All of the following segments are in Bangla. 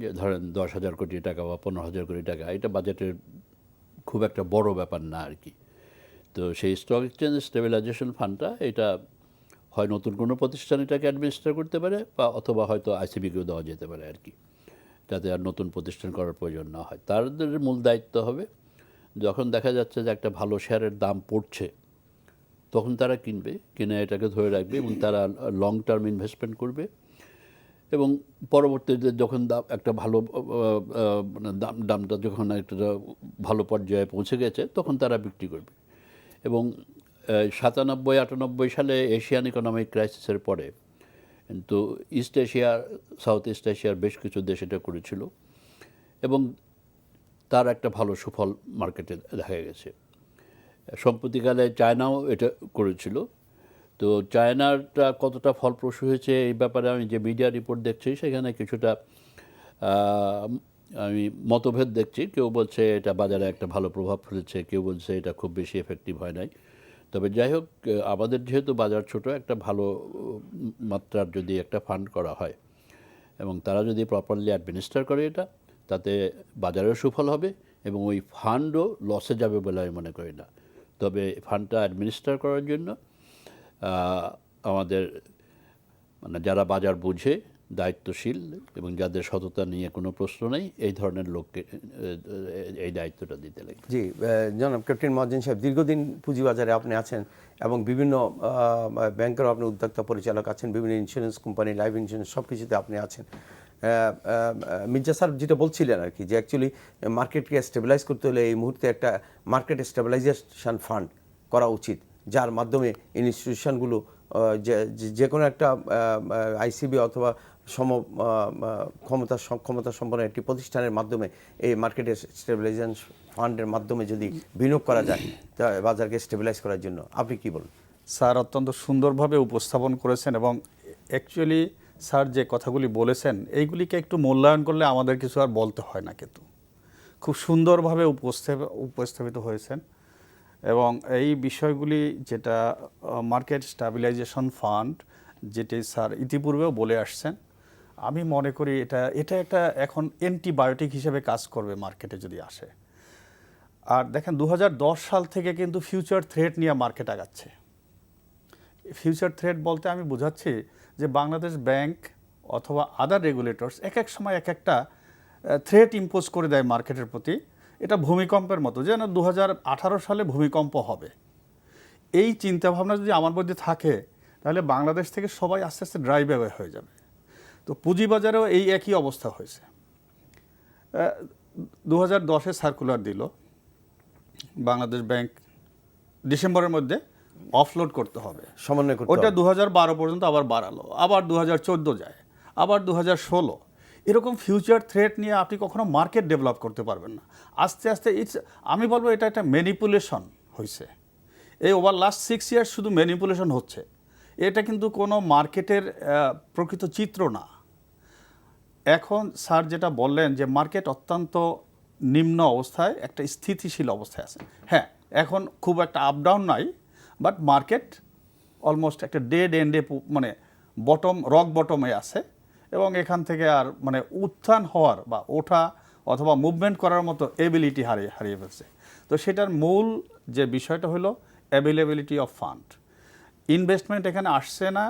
যে ধরেন 10,000 কোটি টাকা বা 15,000 কোটি টাকা, এটা বাজেটের খুব একটা বড় ব্যাপার না আর কি। তো সেই স্টক এক্সচেঞ্জ স্টেবিলাইজেশন ফান্ডটা এটা হয় নতুন কোনো প্রতিষ্ঠান এটাকে অ্যাডমিনিস্টার করতে পারে, বা অথবা হয়তো আইসিবিকেও দেওয়া যেতে পারে আর কি, যাতে আর নতুন প্রতিষ্ঠান করার প্রয়োজন না হয়। তাদের মূল দায়িত্ব হবে যখন দেখা যাচ্ছে যে একটা ভালো শেয়ারের দাম পড়ছে, তখন তারা কিনে এটাকে ধরে রাখবে এবং তারা লং টার্ম ইনভেস্টমেন্ট করবে, এবং পরবর্তীতে যখন দাম একটা ভালো মানে দামটা যখন একটা ভালো পর্যায়ে পৌঁছে গেছে তখন তারা বিক্রি করবে। এবং 97-98 সালে এশিয়ান ইকোনমিক ক্রাইসিসের পরে কিন্তু ইস্ট এশিয়া, সাউথ ইস্ট এশিয়ার বেশ কিছু দেশ এটা করেছিল এবং তার একটা ভালো সুফল মার্কেটে দেখা গেছে। সম্প্রতিকালে চায়নাও এটা করেছিল। তো চায়নাটা কতটা ফলপ্রসূ হয়েছে এই ব্যাপারে আমি যে মিডিয়া রিপোর্ট দেখছি সেখানে কিছুটা আমি মতভেদ দেখছি। কেউ বলছে এটা বাজারে একটা ভালো প্রভাব ফেলেছে, কেউ বলছে এটা খুব বেশি এফেক্টিভ হয় নাই। তবে যাই হোক, আমাদের যেহেতু বাজার ছোট, একটা ভালো মাত্রার যদি একটা ফান্ড করা হয় এবং তারা যদি প্রপারলি অ্যাডমিনিস্টার করে এটা, তাতে বাজারেও সুফল হবে এবং ওই ফান্ডও লসে যাবে বলে আমি মনে করি না। তবে ফান্ডটা অ্যাডমিনিস্টার করার জন্য আমাদের মানে যারা বাজার বুঝে, দায়িত্বশীল এবং যাদের সততা নিয়ে কোনো প্রশ্ন নেই, এই ধরনের লোককে এই দায়িত্বটা দিতে লাগে। জি, জনাব ক্যাপ্টেন মহাজ্জেন সাহেব, দীর্ঘদিন পুঁজিবাজারে আপনি আছেন এবং বিভিন্ন ব্যাংকেরও আপনি উদ্যোক্তা পরিচালক আছেন, বিভিন্ন ইন্স্যুরেন্স কোম্পানি, লাইফ ইন্স্যুরেন্স সব কিছুতে আপনি আছেন। মির্জা স্যার যেটা বলছিলেন আর কি, যে অ্যাকচুয়ালি মার্কেটকে স্টেবিলাইজ করতে হলে এই মুহূর্তে একটা মার্কেট স্টেবিলাইজেশন ফান্ড করা উচিত, যার মাধ্যমে ইনস্টিটিউশনগুলো যে কোনো একটা আইসিবি অথবা ক্ষমতা সম্পন্ন একটি প্রতিষ্ঠানের মাধ্যমে এই মার্কেটের স্টেবিলাইজেশন ফান্ডের মাধ্যমে যদি বিনিয়োগ করা যায় তা বাজারকে স্টেবিলাইজ করার জন্য, আপনি কি বলেন? স্যার অত্যন্ত সুন্দরভাবে উপস্থাপন করেছেন এবং অ্যাকচুয়ালি স্যার যে কথাগুলি বলেছেন এইগুলিকে একটু মূল্যায়ন করলে আমাদের কিছু আর বলতে হয় না, কিন্তু খুব সুন্দরভাবে উপস্থাপিত হয়েছেন। এবং এই বিষয়গুলি যেটা মার্কেট স্টেবিলাইজেশন ফান্ড, যেটি স্যার ইতিপূর্বেও বলে আসছেন, আমি মনে করি এটা একটা এখন অ্যান্টিবায়োটিক হিসেবে কাজ করবে মার্কেটে যদি আসে। আর দেখেন 2010 সাল থেকে কিন্তু ফিউচার থ্রেট নিয়ে মার্কেট আগাচ্ছে। ফিউচার থ্রেট বলতে আমি বোঝাচ্ছি যে বাংলাদেশ ব্যাংক অথবা আদার রেগুলেটরস এক এক সময় এক একটা থ্রেট ইম্পোজ করে দেয় মার্কেটের প্রতি। এটা ভূমিকম্পের মতো, যেন 2018 সালে ভূমিকম্প হবে। এই চিন্তাভাবনা যদি আমার মধ্যে থাকে তাহলে বাংলাদেশ থেকে সবাই আস্তে আস্তে ড্রাইভ অ্যাওয়ে হয়ে যাবে। তো পুঁজিবাজারেও এই একই অবস্থা হয়েছে। 2010-এ সার্কুলার দিল বাংলাদেশ ব্যাংক, ডিসেম্বরের মধ্যে অফলোড করতে হবে, সমন্বয় করতে ওটা হবে। 2012 পর্যন্ত আবার বাড়ালো, আবার 2014 যায়, আবার 2016। এরকম ফিউচার থ্রেট নিয়ে আপনি কখনো মার্কেট ডেভেলপ করতে পারবেন না। আস্তে আস্তে আমি বলবো এটা একটা ম্যানিপুলেশন হয়েছে। এই ওভার লাস্ট 6 ইয়ার্স শুধু ম্যানিপুলেশন হচ্ছে। এটা কিন্তু কোনো মার্কেটের প্রকৃত চিত্র না। এখন স্যার যেটা বললেন যে মার্কেট অত্যন্ত নিম্ন অবস্থায়, একটা স্থিতিশীল অবস্থায় আছে। হ্যাঁ, এখন খুব একটা আপ ডাউন নাই, বাট মার্কেট অলমোস্ট একটা ডেড এন্ডে, মানে রক বটমে আছে এবং এখান থেকে আর মানে উত্থান হওয়ার বা ওঠা অথবা মুভমেন্ট করার মতো এবিলিটি হারিয়ে ফেলছে। তো সেটার মূল যে বিষয়টা হলো অ্যাভেলেবিলিটি অফ ফান্ড। ইনভেস্টমেন্ট এখানে আসছে না।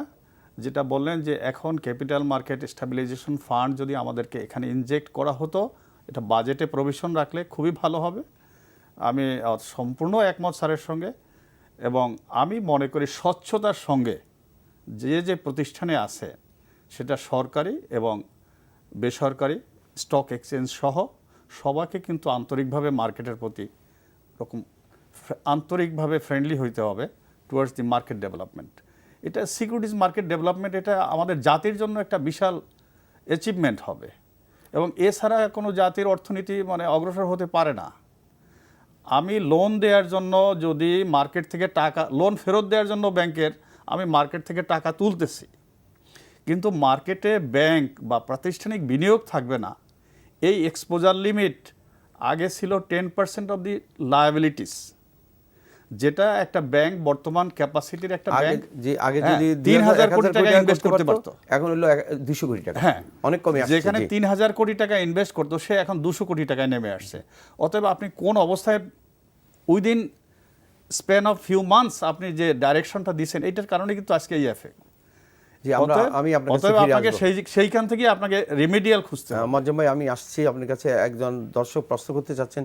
যেটা বললেন যে এখন ক্যাপিটাল মার্কেট স্টেবিলাইজেশন ফান্ড যদি আমাদেরকে এখানে ইনজেক্ট করা হতো, এটা বাজেটে প্রভিশন রাখলে খুবই ভালো হবে। আমি সম্পূর্ণ একমত স্যারের সঙ্গে। এবং আমি মনে করি স্বচ্ছতার সঙ্গে যে প্রতিষ্ঠানে আছে, সেটা সরকারি এবং বেসরকারি, স্টক এক্সচেঞ্জ সহ সবাইকে কিন্তু আন্তরিকভাবে মার্কেটের প্রতি আন্তরিকভাবে ফ্রেন্ডলি হইতে হবে টুয়ার্ডস দি মার্কেট ডেভেলপমেন্ট। এটা সিকিউরিটিজ মার্কেট ডেভেলপমেন্ট, এটা আমাদের জাতির জন্য একটা বিশাল অ্যাচিভমেন্ট হবে এবং এছাড়া কোনো জাতির অর্থনীতি মানে অগ্রসর হতে পারে না। আমি লোন দেওয়ার জন্য যদি মার্কেট থেকে টাকা, লোন ফেরত দেওয়ার জন্য ব্যাংকের আমি মার্কেট থেকে টাকা তুলতেছি, কিন্তু মার্কেটে ব্যাংক বা প্রাতিষ্ঠানিক বিনিয়োগ থাকবে না। এই এক্সপোজার লিমিট আগে ছিল 10% অফ দি লায়াবিলিটিস, যেটা একটা ব্যাংক বর্তমান ক্যাপাসিটির একটা ব্যাংক আগে হ্যাঁ, যদি 3,000 কোটি টাকা ইনভেস্ট করতে পারতো, এখন হলো 200 কোটি টাকা। হ্যাঁ, অনেক কমে আসছে। যেখানে জি। 3,000 কোটি টাকা ইনভেস্ট করতো সে এখন 200 কোটি টাকায় নেমে আসছে। অতএব আপনি কোন অবস্থায় within span of few months আপনি যে ডাইরেকশনটা দিচ্ছেন এটার কারণে কিন্তু আজকে এই এফেক্ট। জি, আমি আপনার কাছে অতএব ফিরে আপনাকে আসবো। সেইখান থেকে আপনাকে রেমেডিয়াল খুঁজতে হবে। মজ্জম ভাই, আমি আসছি আপনার কাছে। একজন দর্শক প্রশ্ন করতে চাচ্ছেন।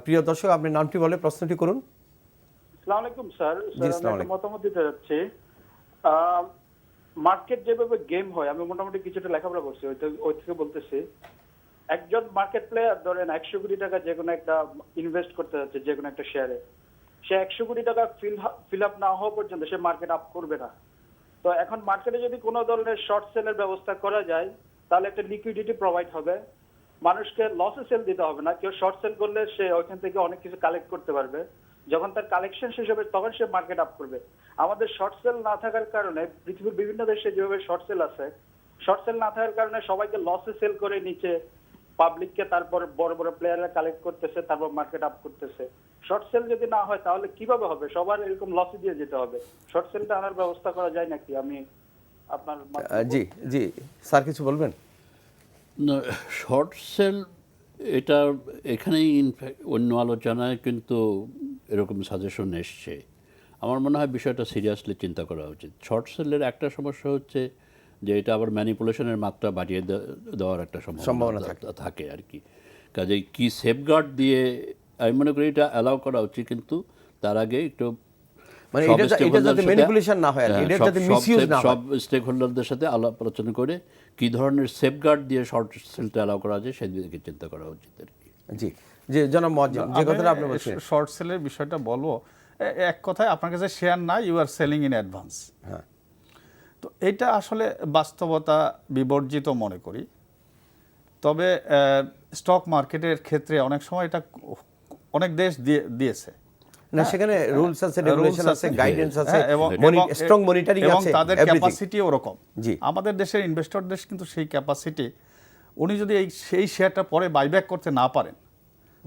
প্রিয় দর্শক, আপনি নামটি বলে প্রশ্নটি করুন। আসসালামু আলাইকুম স্যার। জি, স্যার, আসসালামু আমি একটা আলাইকুম। মতামত দিতে যাচ্ছি। মার্কেট যেভাবে গেম হয়, আমি মোটামুটি কিছুটা লেখাপড়া করছি, ওই থেকে বলতেছি। একজন মার্কেট প্লেয়ার ধরেন 100 কোটি টাকা যে কোনো একটা ইনভেস্ট করতে যাচ্ছে যে কোনো একটা শেয়ারে, সে 100 কোটি টাকা ফিল আপ না হওয়া পর্যন্ত সে মার্কেট আপ করবে না। তো এখন মার্কেটে যদি কোনো ধরনের শর্ট সেলের ব্যবস্থা করা যায়, তাহলে একটা লিকুইডিটি প্রোভাইড হবে, মানুষকে লসে সেল দিতে হবে না। কেউ শর্ট সেল করলে সে ওইখান থেকে অনেক কিছু কালেক্ট করতে পারবে, যখন তার কালেকশন শেষ হবে তখন সে মার্কেট আপ করবে। আমাদের শর্ট সেল না থাকার কারণে পৃথিবীর বিভিন্ন দেশে যেভাবে শর্ট সেল আছে, শর্ট সেল না থাকার কারণে সবাইকে লসে সেল করে নিচে পাবলিককে, তারপর বড় বড় প্লেয়াররা কালেক্ট করতেছে, তারপর মার্কেট আপ করতেছে। শর্ট সেল যদি না হয় তাহলে কিভাবে হবে? সবার এরকম লসে দিয়ে যেতে হবে। শর্ট সেলটা আনার ব্যবস্থা করা যায় নাকি? আমি আপনার জি জি, স্যার কিছু বলবেন? না, শর্ট সেল এটা এখানেই ইনফ্যাক্ট অন্য আলোচনায় কিন্তু এরকম সাজেশন এসছে। আমার মনে হয় বিষয়টা সিরিয়াসলি চিন্তা করা উচিত। শর্ট সেলের একটা সমস্যা হচ্ছে যে এটা আবার ম্যানিপুলেশনের মাত্রা বাড়িয়ে দেওয়ার একটা সম্ভাবনা থাকে আর কি। কাজেই কি সেফগার্ড দিয়ে আমি মনে করি এটা অ্যালাউ করা উচিত, কিন্তু তার আগে একটু মানে এটা যাতে ম্যানিপুলেশন না হয়, এটা যাতে মিসইউজ না হয়। সব স্টেক হোল্ডারদের সাথে আলাপ আলোচনা করে কি ধরনের সেফগার্ড দিয়ে শর্ট সেলটা অ্যালাউ করা যায় সেদিকে চিন্তা করা উচিত আর কি। জি জি, জনাব মুয়াজ্জম, যে কথাটা আপনি বলছেন। শর্ট সেলের বিষয়টা বলবো, এক কথায় আপনার কাছে শেয়ার নাই, you are selling in advance. হ্যাঁ, তো এটা আসলে বাস্তবতা বিবর্জিত মনে করি। তবে স্টক মার্কেটের ক্ষেত্রে অনেক সময় এটা অনেক দেশ দিয়েছে না, সেখানে রুলস আছে, রেগুলেশন আছে, গাইডেন্স আছে, এবং স্ট্রং মনিটরিং এবং আছে, তাদের ক্যাপাসিটি ওরকম। জি। আমাদের দেশের ইনভেস্টরদের কিন্তু সেই ক্যাপাসিটি, উনি যদি সেই শেয়ারটা পরে বাইব্যাক করতে না পারেন,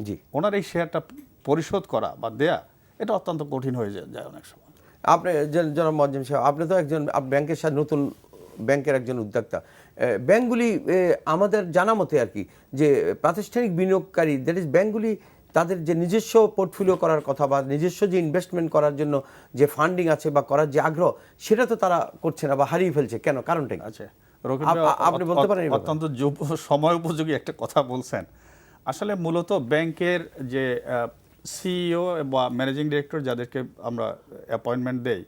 জি, ওনার এই শেয়ারটা পরিশোধ করা বা দেয়া এটা অত্যন্ত কঠিন হয়ে যায় অনেক সময়। আপনি জনাব মুয়াজ্জম সাহেব, আপনি তো একজন ব্যাংকের সাথে নতুন ব্যাংকের একজন উদ্যোক্তা। ব্যাংকগুলি আমাদের জানা মতে আর কি, যে প্রাতিষ্ঠানিক বিনিয়োগকারী, দ্যাট ইজ ব্যাংকগুলি তাদের যে নিজস্ব পোর্টফোলিও করার কথা বা নিজস্ব যে ইনভেস্টমেন্ট করার জন্য যে ফান্ডিং আছে বা করার যে আগ্রহ, সেটা তো তারা করছে না বা হারিয়ে ফেলছে। কেন? কারণটা কি? আচ্ছা, আপনি বলতে পারেন? অত্যন্ত সময় উপযোগী একটা কথা বলছেন। আসলে মূলত ব্যাংকের যে সিইও বা ম্যানেজিং ডিরেক্টর যাদেরকে আমরা অ্যাপয়েন্টমেন্ট দেই,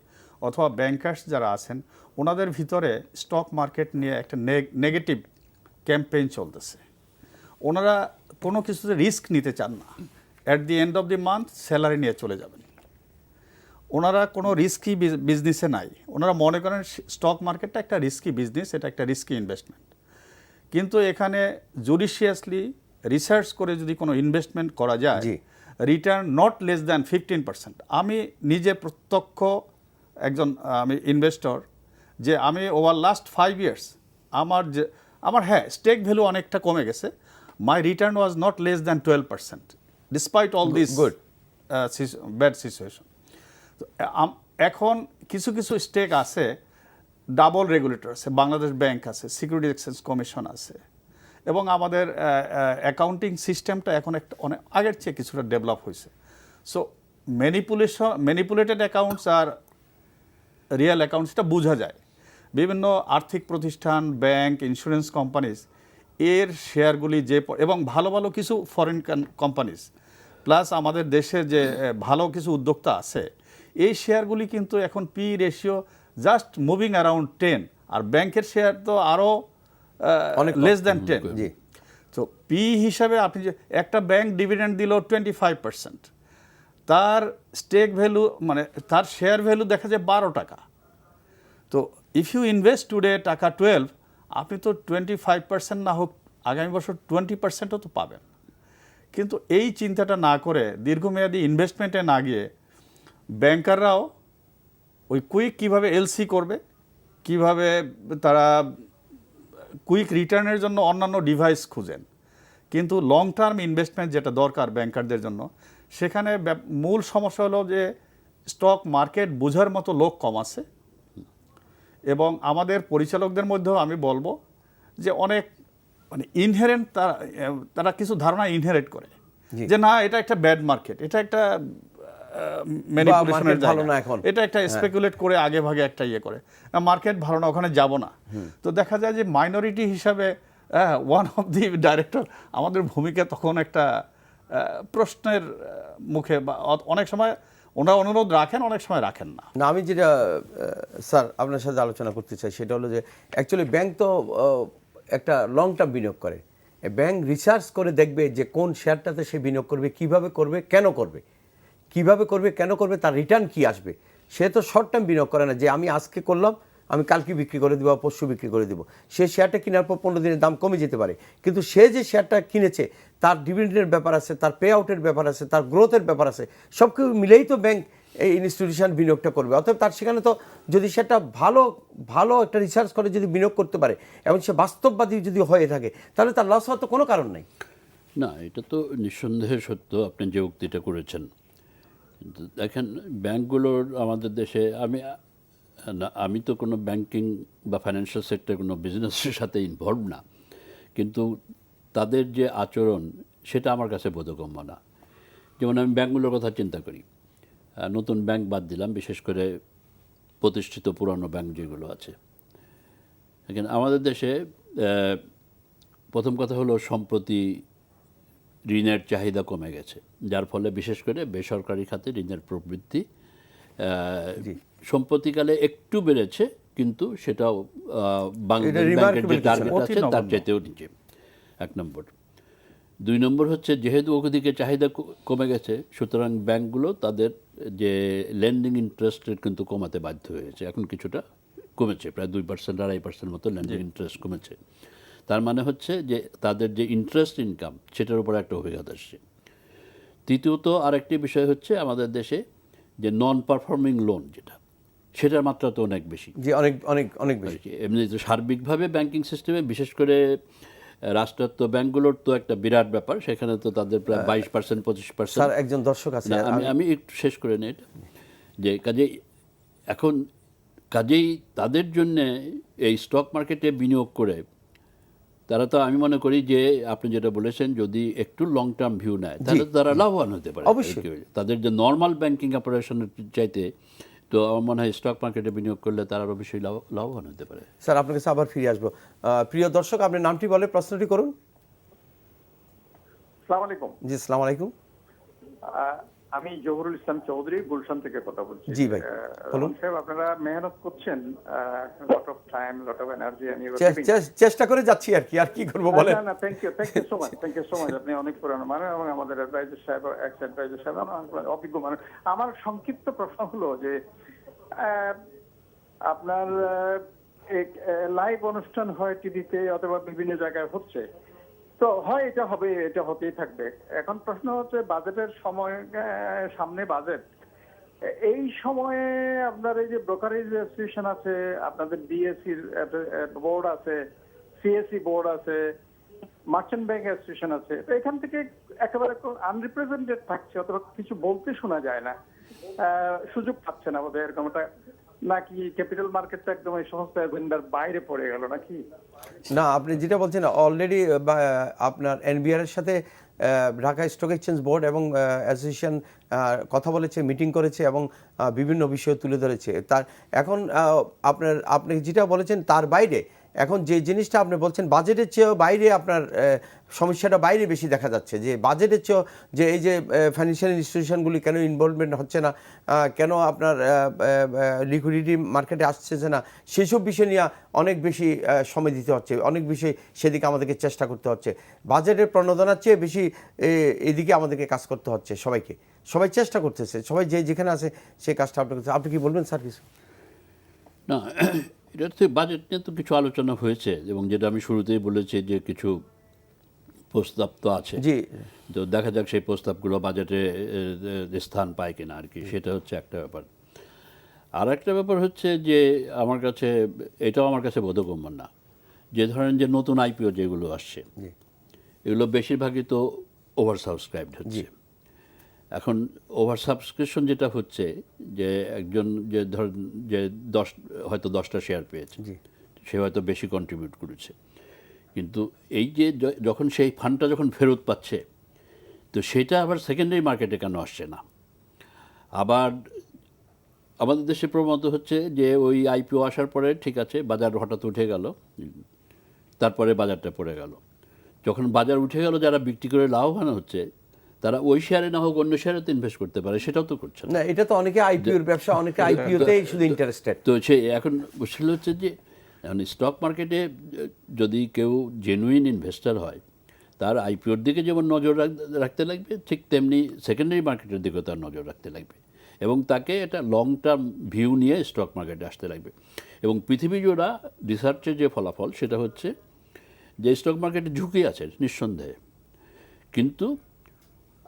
অথবা ব্যাংকার্স যারা আছেন, ওনাদের ভিতরে স্টক মার্কেট নিয়ে একটা নেগেটিভ ক্যাম্পেইন চলতেছে। ওনারা কোনো কিছুতে রিস্ক নিতে চান না। At the end of the month salary নিয়ে চলে যাবেন। ওনারা কোনো রিস্কি বিজনেসে নাই। ওনারা মনে করেন স্টক মার্কেটটা একটা রিস্কি বিজনেস, এটা একটা রিস্কি ইনভেস্টমেন্ট। কিন্তু এখানে জুডিশিয়াসলি রিসার্চ করে যদি কোনো ইনভেস্টমেন্ট করা যায়, রিটার্ন নট লেস দ্যান 15%। আমি নিজে প্রত্যক্ষ একজন আমি ইনভেস্টর, যে আমি ওভার লাস্ট 5 years আমার হ্যাঁ স্টেক ভ্যালু অনেকটা কমে গেছে, my return was not less than 12% despite all this bad situation. এখন কিছু কিছু স্টেক আছে, ডাবল রেগুলেটর আছে, বাংলাদেশ ব্যাংক আছে, সিকিউরিটি এক্সচেঞ্জ কমিশন আছে, এবং আমাদের অ্যাকাউন্টিং সিস্টেমটা এখন একটা অনেক আগের চেয়ে কিছুটা ডেভেলপ হয়েছে। সো ম্যানিপুলেটেড অ্যাকাউন্টস আর রিয়েল অ্যাকাউন্টসটা বোঝা যায়। বিভিন্ন আর্থিক প্রতিষ্ঠান, ব্যাংক, ইন্স্যুরেন্স কোম্পানিজ এর শেয়ারগুলি এবং ভালো ভালো কিছু ফরেন কোম্পানিজ, প্লাস আমাদের দেশে যে ভালো কিছু উদ্যোক্তা আছে, এই শেয়ারগুলি কিন্তু এখন P ratio just moving around 10, আর ব্যাংকের শেয়ার তো আরও লেস দ্যান 10। তো পি হিসাবে আপনি যে একটা ব্যাংক ডিভিডেন্ড দিল 25%, তার স্টেক ভ্যালু মানে তার শেয়ার ভ্যালু দেখা যায় 12 টাকা। তো ইফ ইউ ইনভেস্ট টুডে টাকা 12, আপনি তো 25% না হোক আগামী বছর 20%ও তো পাবেন। কিন্তু এই চিন্তাটা না করে দীর্ঘমেয়াদী ইনভেস্টমেন্টে না গিয়ে ব্যাংকাররাও ওই কুইক কীভাবে এলসি করবে, কিভাবে তারা কুইক রিটার্নের জন্য অন্যান্য ডিভাইস খুঁজেন। কিন্তু লং টার্ম ইনভেস্টমেন্ট যেটা দরকার ব্যাংকারদের জন্য, সেখানে মূল সমস্যা হলো যে স্টক মার্কেট বোঝার মতো লোক কম আছে, এবং আমাদের পরিচালকদের মধ্যেও আমি বলবো যে অনেক মানে ইনহেরেন্ট তারা কিছু ধারণা ইনহেরেট করে জি। যে না এটা একটা ব্যাড মার্কেট, এটা একটা ম্যানিপুলেশনের market ভালো না জায়গা, এখন। এটা একটা স্পেকুলেট করে আগে ভাগে একটা ইয়ে করে, মার্কেট ভালো না ওখানে যাব না। তো দেখা যায় যে মাইনরিটি হিসাবে ওয়ান অফ দি ডাইরেক্টর আমাদের ভূমিকা তখন একটা প্রশ্নের মুখে, বা অনেক সময় ওনারা অনুরোধ রাখেন, অনেক সময় রাখেন না। না, আমি যেটা স্যার আপনার সাথে আলোচনা করতে চাই সেটা হলো যে অ্যাকচুয়ালি ব্যাংক তো একটা লং টার্ম বিনিয়োগ করে। ব্যাংক রিসার্চ করে দেখবে যে কোন শেয়ারটাতে সে বিনিয়োগ করবে, কিভাবে করবে, কেন করবে, কিভাবে করবে, কেন করবে, তার রিটার্ন কি আসবে। সে তো শর্ট টার্ম বিনিয়োগ করে না যে আমি আজকে করলাম, আমি কালকে বিক্রি করে দেবো, পরশু বিক্রি করে দেবো। সে শেয়ারটা কেনার পর 15 দিনের দাম কমে যেতে পারে, কিন্তু সে যে শেয়ারটা কিনেছে তার ডিভিডেন্ডের ব্যাপার আছে, তার পে আউটের ব্যাপার আছে, তার গ্রোথের ব্যাপার আছে, সব কিছু মিলেই তো ব্যাংক এই ইনস্টিটিউশন বিনিয়োগটা করবে। অতএব তার সেখানে তো যদি সেটা ভালো ভালো একটা রিসার্চ করে যদি বিনিয়োগ করতে পারে এবং সে বাস্তববাদী যদি হয়ে থাকে, তাহলে তার লস হওয়ার তো কোনো কারণ নেই। না, এটা তো নিঃসন্দেহে সত্য আপনি যে উক্তিটা করেছেন। কিন্তু দেখেন ব্যাংকগুলোর আমাদের দেশে আমি তো কোনো ব্যাংকিং বা ফাইন্যান্সিয়াল সেক্টর কোনো বিজনেসের সাথে ইনভলভ না, কিন্তু তাদের যে আচরণ সেটা আমার কাছে বোধগম্য না। যেমন আমি ব্যাংকগুলোর কথা চিন্তা করি, নতুন ব্যাংক বাদ দিলাম, বিশেষ করে প্রতিষ্ঠিত পুরানো ব্যাংক যেগুলো আছে। দেখেন আমাদের দেশে প্রথম কথা হলো সম্প্রতি ঋণের চাহিদা কমে গেছে, যার ফলে বিশেষ করে বেসরকারি খাতে ঋণের প্রবৃদ্ধি সম্প্রতিকালে একটু বেড়েছে, কিন্তু সেটাও বাংলাদেশ ব্যাংকের যে টার্গেট আছে তার চাইতেও নিচে। 1 নম্বর। 2 নম্বর হচ্ছে যেহেতু ওদিকে চাহিদা কমে গেছে, সুতরাং ব্যাংকগুলো তাদের যে লেন্ডিং ইন্টারেস্ট রেট কিন্তু কমাতে বাধ্য হয়েছে। এখন কিছুটা কমেছে, প্রায় 2% 2.5% মতো লেন্ডিং ইন্টারেস্ট কমেছে। তার মানে হচ্ছে যে তাদের যে ইন্টারেস্ট ইনকাম সেটার উপর একটা অভিঘাত আসছে। তৃতীয়ত আরেকটি বিষয় হচ্ছে আমাদের দেশে যে নন পারফর্মিং লোন যেটা, সেটার মাত্রা তো অনেক বেশি, যে অনেক অনেক অনেক বেশি। এমনি তো সার্বিকভাবে ব্যাংকিং সিস্টেমে বিশেষ করে রাষ্ট্রায়ত্ত ব্যাংকগুলোর তো একটা বিরাট ব্যাপার, সেখানে তো তাদের প্রায় 22% 25%। স্যার একজন দর্শক আছে, আমি একটু শেষ করে নিই এটা, যে কাজেই তাদের জন্যে এই স্টক মার্কেটে বিনিয়োগ করে তারা তো, আমি মনে করি যে আপনি যেটা বলেছেন, যদি একটু লং টার্ম ভিউ নেয় তাহলে তারা লাভবান হতে পারে অবশ্যই। তাদের যে নর্মাল ব্যাংকিং অপারেশনের চাইতে। তো আমার মনে হয় স্টক মার্কেটে বিনিয়োগ করলে তারা আরও বেশি লাভবান হতে পারে। স্যার আপনার কাছে আবার ফিরে আসবো। প্রিয় দর্শক, আপনার নামটি বলে প্রশ্নটি করুন। আসসালামু আলাইকুম। জি, আসসালামু আলাইকুম। আমি জহুরুল ইসলাম চৌধুরী গুলশান থেকে কথা বলছি। জি ভাই, বলুন। সাহেব, আপনারা মেহনত করছেন, lot of time, lot of energy, চেষ্টা করে যাচ্ছি আর কি করবো বলেন। না, থ্যাংক ইউ সো মাচ। আপনি অনেক পুরানো মানুষ এবং আমাদের অ্যাডভাইজার সাহেব, এক্স অ্যাডভাইজার সাহেব অভিজ্ঞ মানুষ। আমার সংক্ষিপ্ত প্রশ্ন হলো যে আপনার লাইভ অনুষ্ঠান হয় টিভিতে অথবা বিভিন্ন জায়গায় হচ্ছে, তো হয় এটা হবে, এটা হতেই থাকবে। এখন প্রশ্ন হচ্ছে বাজেটের সময়, সামনে বাজেট, এই সময়ে আপনার এই যে ব্রোকারেজ অ্যাসোসিয়েশন আছে, আপনাদের বিএসসির বোর্ড আছে, সিএসসি বোর্ড আছে, মার্চেন্ট ব্যাংক অ্যাসোসিয়েশন আছে, তো এখান থেকে একেবারে আনরিপ্রেজেন্টেড থাকছে অথবা কিছু বলতে শোনা যায় না, সুযোগ পাচ্ছে না বোধহয়, এরকম একটা, নাকি ক্যাপিটাল মার্কেটটা একদম এই সমস্ত এজেন্ডার বাইরে পড়ে গেল নাকি? না, আপনি যেটা বলছেন অলরেডি আপনার এনবিআর এর সাথে ঢাকা স্টক এক্সচেঞ্জ বোর্ড এবং অ্যাসোসিয়েশন কথা বলেছে, মিটিং করেছে এবং বিভিন্ন বিষয় তুলে ধরেছে। তার এখন আপনি যেটা বলেছেন তার বাইরে এখন যে জিনিসটা আপনি বলছেন বাজেটের চেয়েও বাইরে আপনার সমস্যাটা বাইরে বেশি দেখা যাচ্ছে, যে বাজেটের চেয়েও যে এই যে ফাইন্যান্সিয়াল ইনস্টিটিউশনগুলি কেন ইনভলভমেন্ট হচ্ছে না, কেন আপনার লিকুইডিটি মার্কেটে আসছে না, সেসব বিষয় নিয়ে অনেক বেশি সময় দিতে হচ্ছে, অনেক বেশি সেদিকে আমাদেরকে চেষ্টা করতে হচ্ছে। বাজেটের প্রণোদনার চেয়ে বেশি এদিকে আমাদেরকে কাজ করতে হচ্ছে। সবাই চেষ্টা করতেছে, সবাই যেখানে আছে সেই কাজটা আপনি কি বলবেন স্যার কিছু? না, এটা তো বাজেট নিয়ে তো কিছু আলোচনা হয়েছে, এবং যেটা আমি শুরুতেই বলেছি যে কিছু প্রস্তাব তো আছে। জি, তো দেখা যাক সেই প্রস্তাবগুলো বাজেটে স্থান পায় কিনা আর কি, সেটা হচ্ছে একটা ব্যাপার। আর একটা ব্যাপার হচ্ছে যে এটাও আমার কাছে বোধগম্য না, যে ধরেন যে নতুন আইপিও যেগুলো আসছে এগুলো বেশিরভাগই তো ওভার সাবস্ক্রাইবড হচ্ছে। এখন ওভার সাবস্ক্রিপশন যেটা হচ্ছে যে একজন যে ধরেন যে হয়তো 10টা শেয়ার পেয়েছে, জি। সে হয়তো বেশি কন্ট্রিবিউট করেছে, কিন্তু এই যে যখন সেই ফান্ডটা যখন ফেরত পাচ্ছে, তো সেটা আবার সেকেন্ডারি মার্কেটে কেন আসছে না? আবার আমাদের দেশে প্রবণতা হচ্ছে যে ওই আইপিও আসার পরে ঠিক আছে বাজার হঠাৎ উঠে গেল, তারপরে বাজারটা পড়ে গেল। যখন বাজার উঠে গেল, যারা বিক্রি করে লাভবান হচ্ছে তারা ওই শেয়ারে না হোক অন্য শেয়ারে তো ইনভেস্ট করতে পারে, সেটাও তো করছে না। না, এটা তো অনেকে আইপিওর ব্যবসা, অনেকে আইপিওতেই শুধু ইন্টারেস্টেড। তো সে এখন মুশকিল হচ্ছে যে এখন স্টক মার্কেটে যদি কেউ জেনুইন ইনভেস্টর হয়, তার আইপিওর দিকে যেমন নজর রাখতে লাগবে, ঠিক তেমনি সেকেন্ডারি মার্কেটের দিকেও তার নজর রাখতে লাগবে, এবং তাকে এটা লং টার্ম ভিউ নিয়ে স্টক মার্কেটে আসতে লাগবে। এবং পৃথিবী জোড়া রিসার্চের যে ফলাফল সেটা হচ্ছে যে স্টক মার্কেটে ঝুঁকি আছে নিঃসন্দেহে, কিন্তু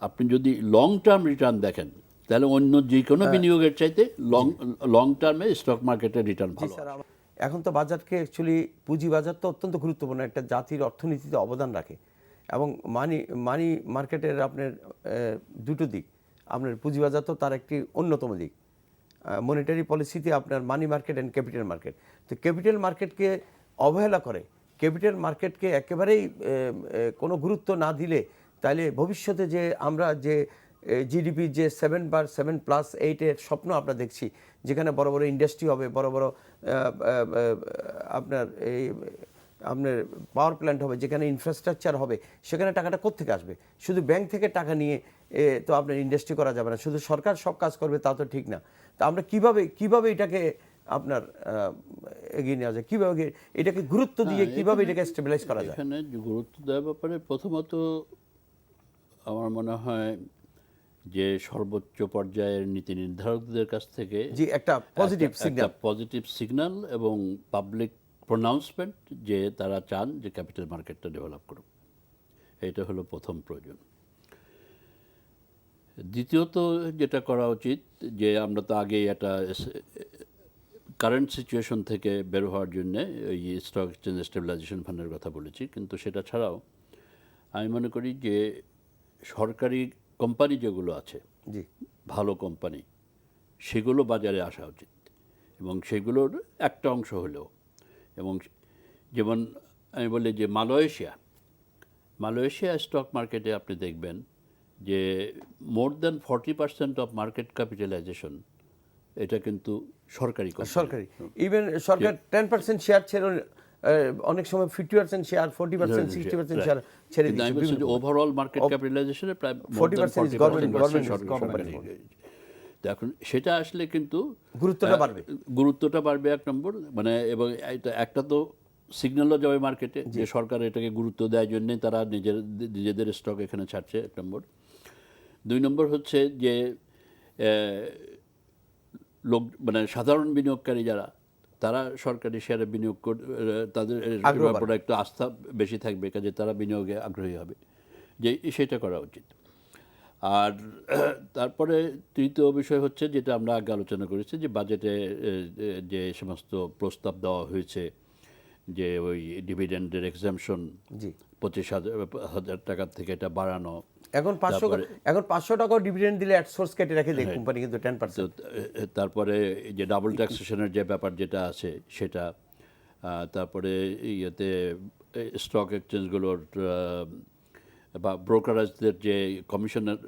আপনি যদি লং টার্ম রিটার্ন দেখেন তাহলে অন্য যে কোনো বিনিয়োগের চাইতে লং টার্মে স্টক মার্কেটের রিটার্ন ভালো। স্যার, এখন তো বাজারকে অ্যাকচুয়ালি পুঁজি বাজার তো অত্যন্ত গুরুত্বপূর্ণ, একটা জাতির অর্থনীতিতে অবদান রাখে, এবং মানি মার্কেটের আপনার দুটো দিক, আপনার পুঁজিবাজার তো তার একটি অন্যতম দিক। মনিটারি পলিসিতে আপনার money market and capital market, তো ক্যাপিটাল মার্কেটকে অবহেলা করে, ক্যাপিটাল মার্কেটকে একেবারেই কোনো গুরুত্ব না দিলে, তাহলে ভবিষ্যতে যে আমরা যে জিডিপি যে 7 বা 7+8-এর স্বপ্ন আমরা দেখছি, যেখানে বড় বড় ইন্ডাস্ট্রি হবে, বড় বড় আপনার আপনার পাওয়ার প্ল্যান্ট হবে, যেখানে ইনফ্রাস্ট্রাকচার হবে, সেখানে টাকাটা কোত্থেকে আসবে? শুধু ব্যাংক থেকে টাকা নিয়ে তো আপনার ইন্ডাস্ট্রি করা যাবে না, শুধু সরকার সব কাজ করবে তা তো ঠিক না। তা আমরা কিভাবে এটাকে আপনার এগিয়ে নেওয়া যায়, কীভাবে এটাকে গুরুত্ব দিয়ে কীভাবে এটাকে স্টেবিলাইজ করা যায়? এখানে গুরুত্ব দেওয়ার ব্যাপারে প্রথমত আমার মনে হয় যে সর্বোচ্চ পর্যায়ের নীতি নির্ধারকদের কাছ থেকে জি, একটা পজিটিভ সিগন্যাল এবং পাবলিক প্রনাউন্সমেন্ট যে তারা চান যে ক্যাপিটাল মার্কেটটা ডেভেলপ করুক, এটা হলো প্রথম প্রয়োজন। দ্বিতীয়ত যেটা করা উচিত, যে আমরা তো আগে একটা কারেন্ট সিচুয়েশন থেকে বের হওয়ার জন্য এই স্টক এক্সচেঞ্জ স্টেবিলাইজেশন ফান্ডের কথা বলেছি, কিন্তু সেটা ছাড়াও আমি মনে করি যে সরকারি কোম্পানি যেগুলো আছে, জি, ভালো কোম্পানি, সেগুলো বাজারে আসা উচিত, এবং সেগুলোর একটা অংশ হলেও, এবং যেমন আমি বলি যে মালয়েশিয়া স্টক মার্কেটে আপনি দেখবেন যে more than 40% of market capitalization এটা কিন্তু সরকারি ইভেন সরকার 10% শেয়ার ছেড়ে, অনেক সময় 50% শেয়ার, 40%, 60% শেয়ার ছেড়ে দিচ্ছে। ওভারঅল মার্কেট ক্যাপিটালাইজেশনের প্রায় 40% গভর্নমেন্ট কোম্পানি। এখন সেটা আসলে কিন্তু গুরুত্বটা বাড়বে এক নম্বর, মানে, এবং একটা তো সিগন্যালও যাবে মার্কেটে যে সরকার এটাকে গুরুত্ব দেওয়ার জন্যে তারা নিজেদের স্টক এখানে ছাড়ছে, এক নম্বর। 2 নম্বর হচ্ছে যে মানে সাধারণ বিনিয়োগকারী যারা, তারা সরকারি শেয়ারে বিনিয়োগ তাদের ব্যাপারে একটু আস্থা বেশি থাকবে, কাজে তারা বিনিয়োগে আগ্রহী হবে, যে সেটা করা উচিত। আর তারপরে তৃতীয় বিষয় হচ্ছে যেটা আমরা আগে আলোচনা করেছি, যে বাজেটে যে সমস্ত প্রস্তাব দেওয়া হয়েছে, যে ওই ডিভিডেন্ডের এক্সাম্পশন 25,000 টাকা থেকে এটা বাড়ানো, এখন 500 টাকাও ডিভিডেন্ড দিলে অ্যাট সোর্স কেটে রেখে দেয় কোম্পানি, কিন্তু 10%। তারপরে যে ডাবল ট্যাক্সেশনের যে ব্যাপার যেটা আছে সেটা, তারপরে ইয়েতে স্টক এক্সচেঞ্জগুলোর বা ব্রোকারেজদের যে কমিশনের